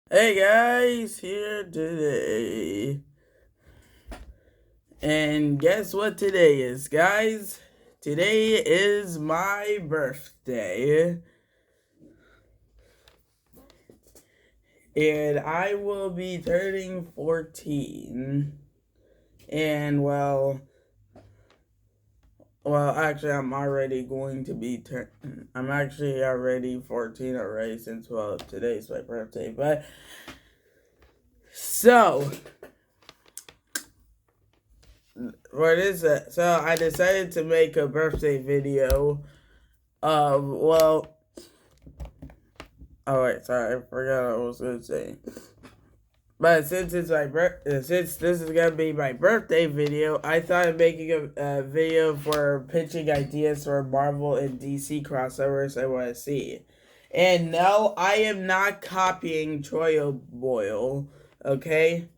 Hey guys, here today. And guess what today is, guys? Today is my birthday. And I will be turning 14. And actually I'm already going to be I'm actually already 14 already since today's my birthday. But so what is it? So I decided to make a birthday video. Well, oh wait, sorry, I forgot what I was gonna say. But since this is gonna be my birthday video, I thought of making a video for pitching ideas for Marvel and DC crossovers I want to see. And no, I am not copying Troy O'Boyle. Okay.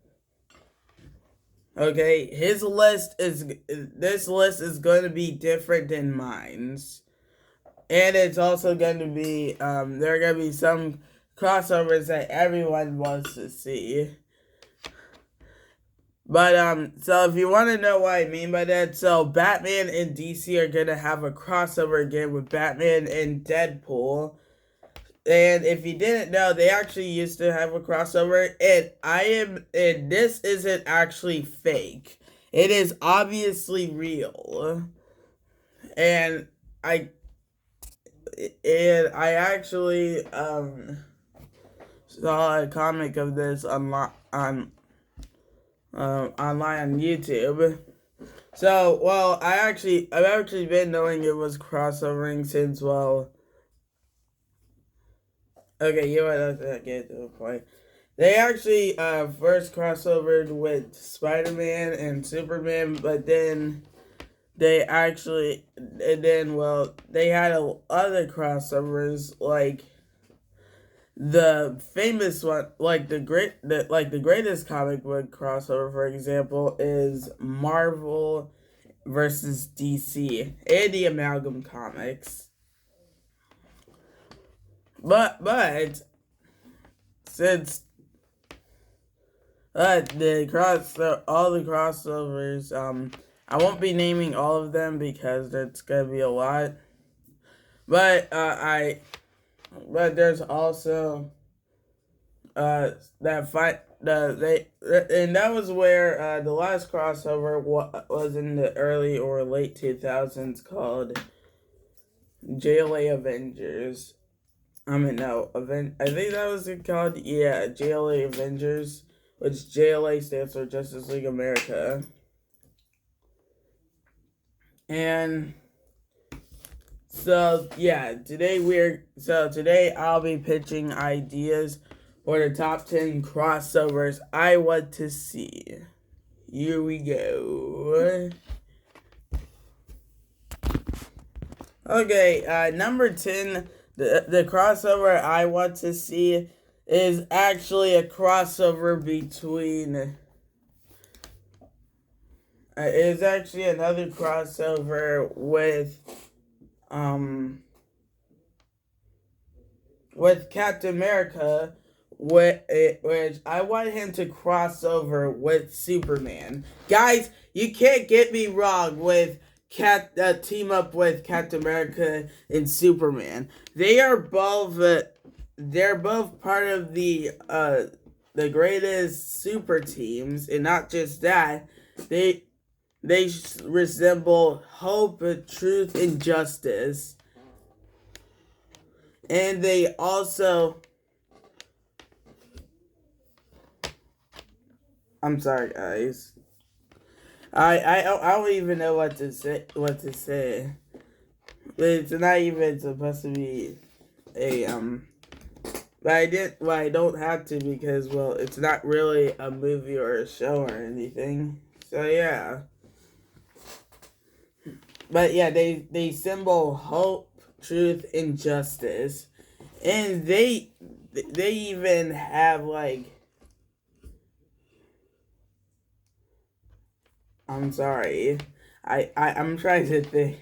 Okay, this list is going to be different than mine's. And it's also going to be, there are going to be some crossovers that everyone wants to see. But, so if you want to know what I mean by that, so Batman and DC are going to have a crossover again with Batman and Deadpool. And if you didn't know, they actually used to have a crossover, and this isn't actually fake. It is obviously real. And I I actually saw a comic of this online on YouTube. So I've actually been knowing it was crossovering since okay, you know what, let's get to the point. They actually first crossovered with Spider-Man and Superman, but then they actually and then they had other crossovers like the famous one, like the greatest comic book crossover, for example, is Marvel versus DC and the Amalgam Comics. But since all the crossovers, I won't be naming all of them because that's gonna be a lot. But but there's also that fight and that was where the last crossover was in the early or late 2000s called JLA Avengers. I mean, no, I think that was it called, yeah, JLA Avengers, which JLA stands for Justice League America. And so yeah, today I'll be pitching ideas for the top 10 crossovers I want to see. Here we go. Okay, number 10, the crossover I want to see is actually a crossover between is actually another crossover with Captain America, which I want him to cross over with Superman. Guys, you can't get me wrong with team up with Captain America and Superman. They're both part of the greatest super teams, and not just that, they they resemble hope, truth, and justice. And they also, I'm sorry, guys. I don't even know what to say. It's not even supposed to be a But I don't have to because it's not really a movie or a show or anything. So yeah. But yeah, they symbol hope, truth, and justice, and they even have I'm sorry, I'm trying to think,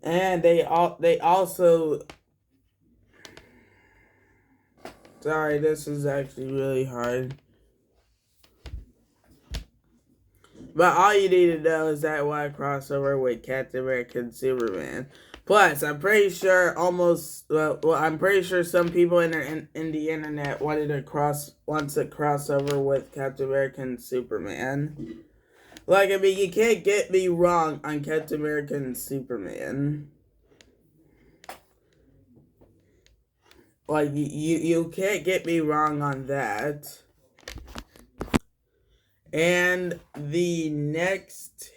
and they also Sorry, this is actually really hard. But all you need to know is that why crossover with Captain America and Superman. Plus, I'm pretty sure I'm pretty sure some people in the internet wants a crossover with Captain America and Superman. Like, I mean, you can't get me wrong on Captain America and Superman. Like, you can't get me wrong on that. And the next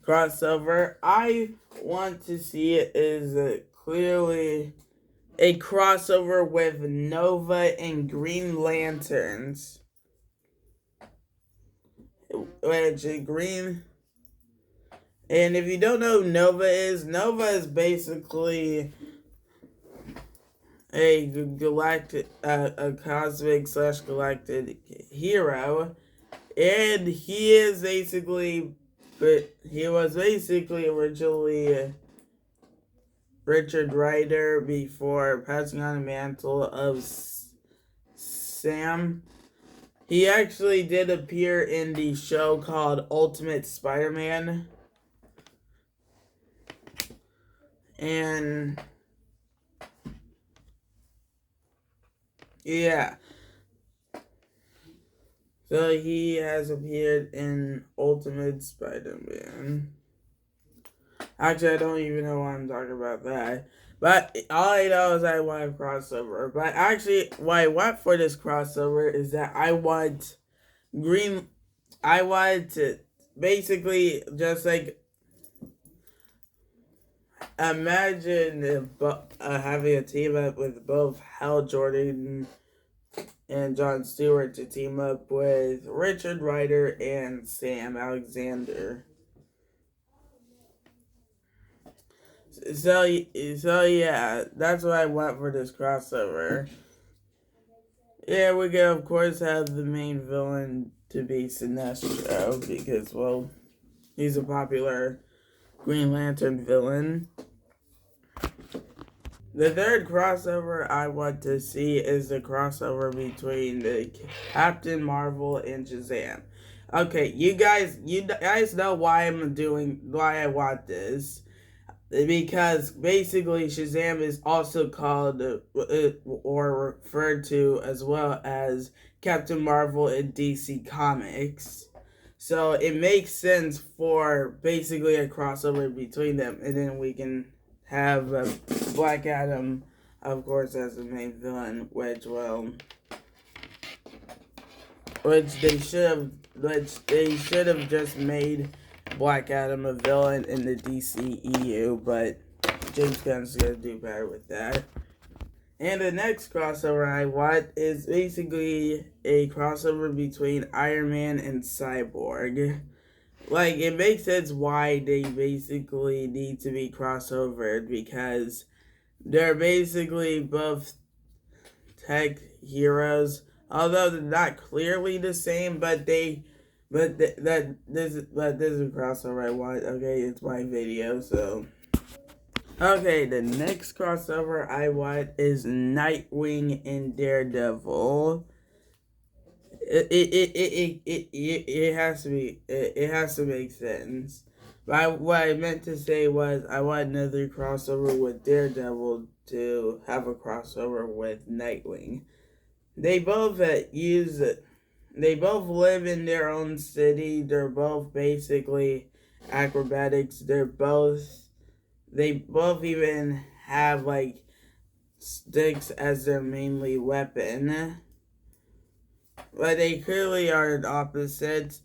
crossover I want to see it is clearly a crossover with Nova and Green Lanterns. Which Green... And if you don't know who Nova is basically a galactic, a cosmic / galactic hero. And he was basically originally Richard Rider before passing on the mantle of Sam. He actually did appear in the show called Ultimate Spider-Man. And yeah. So he has appeared in Ultimate Spider-Man. Actually, I don't even know why I'm talking about that. But all I know is I want a crossover. But actually, what I want for this crossover is that I want to basically just like imagine having a team up with both Hal Jordan and John Stewart to team up with Richard Rider and Sam Alexander. So yeah, that's what I want for this crossover. Yeah, we can of course have the main villain to be Sinestro because, well, he's a popular Green Lantern villain. The third crossover I want to see is the crossover between the Captain Marvel and Shazam. Okay, you guys know why I want this. Because basically Shazam is also called or referred to as well as Captain Marvel in DC Comics. So it makes sense for basically a crossover between them, and then we can have Black Adam, of course, as the main villain, which they should have just made Black Adam a villain in the DCEU, but James Gunn's gonna do better with that. And the next crossover I want is basically a crossover between Iron Man and Cyborg. Like, it makes sense why they basically need to be crossovered, because they're basically both tech heroes, although they're not clearly the same, but this is a crossover I want. Okay, it's my video, so. Okay, the next crossover I want is Nightwing and Daredevil. It has to be. It has to make sense. But what I meant to say was I want another crossover with Daredevil to have a crossover with Nightwing. They both They both live in their own city. They're both basically acrobatics. They both even have like sticks as their mainly weapon. But they clearly are opposites.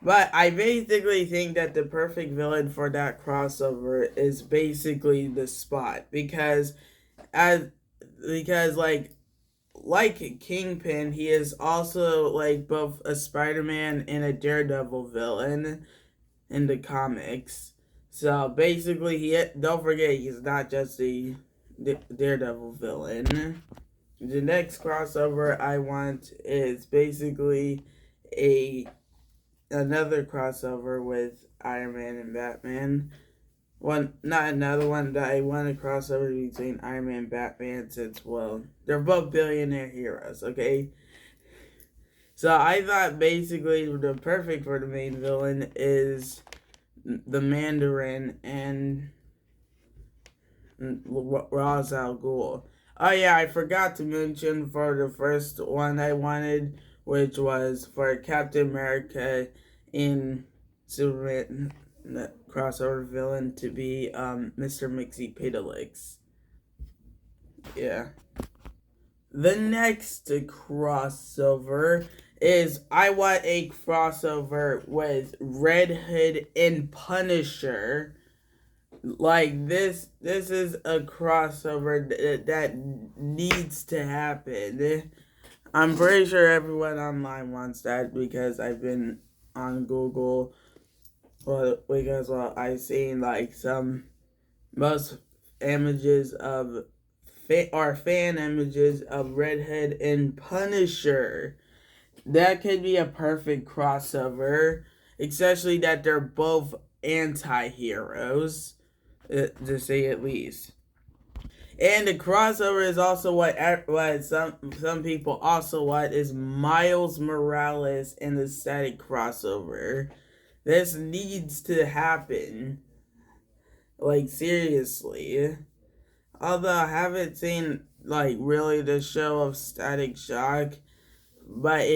But I basically think that the perfect villain for that crossover is basically the Spot, because like Kingpin, he is also like both a Spider-Man and a Daredevil villain in the comics. So basically, don't forget, he's not just a Daredevil villain. The next crossover I want is basically another crossover with Iron Man and Batman. not another one that I want to cross over between Iron Man and Batman, since, well, they're both billionaire heroes, okay? So I thought basically the perfect for the main villain is the Mandarin and Ra's al Ghul. Oh yeah, I forgot to mention for the first one I wanted, which was for Captain America in Superman crossover villain to be Mr. Mxyzptlk. Yeah. The next crossover is I want a crossover with Red Hood and Punisher. Like this is a crossover that needs to happen. I'm pretty sure everyone online wants that because I've been on Google. Well, because I've seen like some most images of fan images of Red Hood and Punisher. That could be a perfect crossover, especially that they're both anti-heroes, to say at least. And the crossover is also what some people also want is Miles Morales and the Static crossover. This needs to happen. Like, seriously. Although I haven't seen, like, really the show of Static Shock, but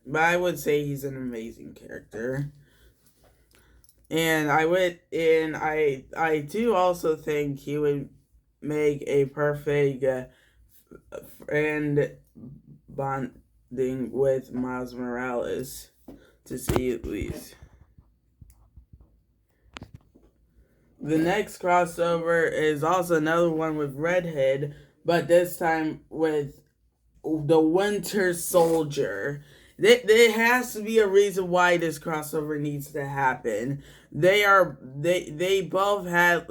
but I would say he's an amazing character. And I do also think he would make a perfect friend bonding with Miles Morales, to see at least. The next crossover is also another one with Red Hood, but this time with the Winter Soldier. There has to be a reason why this crossover needs to happen. They both had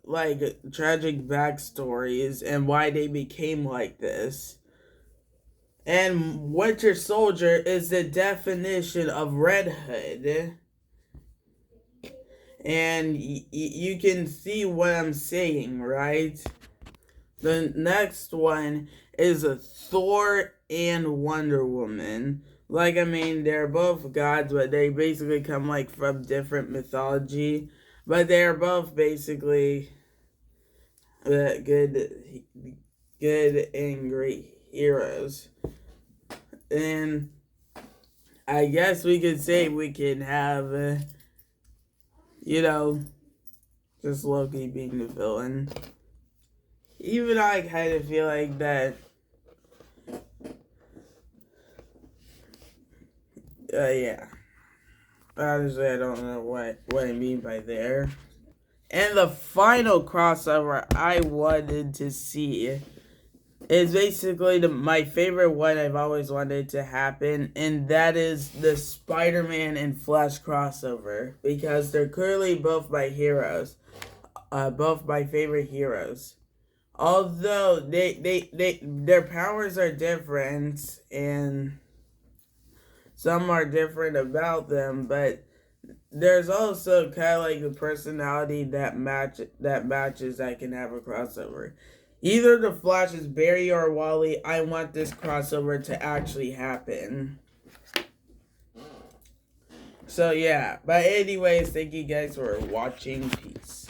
like tragic backstories and why they became like this. And Winter Soldier is the definition of Red Hood. And you can see what I'm saying, right? The next one is a Thor and Wonder Woman. Like, I mean, they're both gods, but they basically come, like, from different mythology. But they're both basically good and great heroes. And I guess we could say we can have, just Loki being the villain. Even I kind of feel like that. Yeah. Honestly, I don't know what I mean by there. And the final crossover I wanted to see is basically my favorite one I've always wanted to happen, and that is the Spider-Man and Flash crossover, because they're clearly both my heroes, both my favorite heroes. Although their powers are different and some are different about them, but there's also kind of like the personality that matches that can have a crossover. Either the Flash is Barry or Wally. I want this crossover to actually happen. So yeah, but anyways, thank you guys for watching. Peace.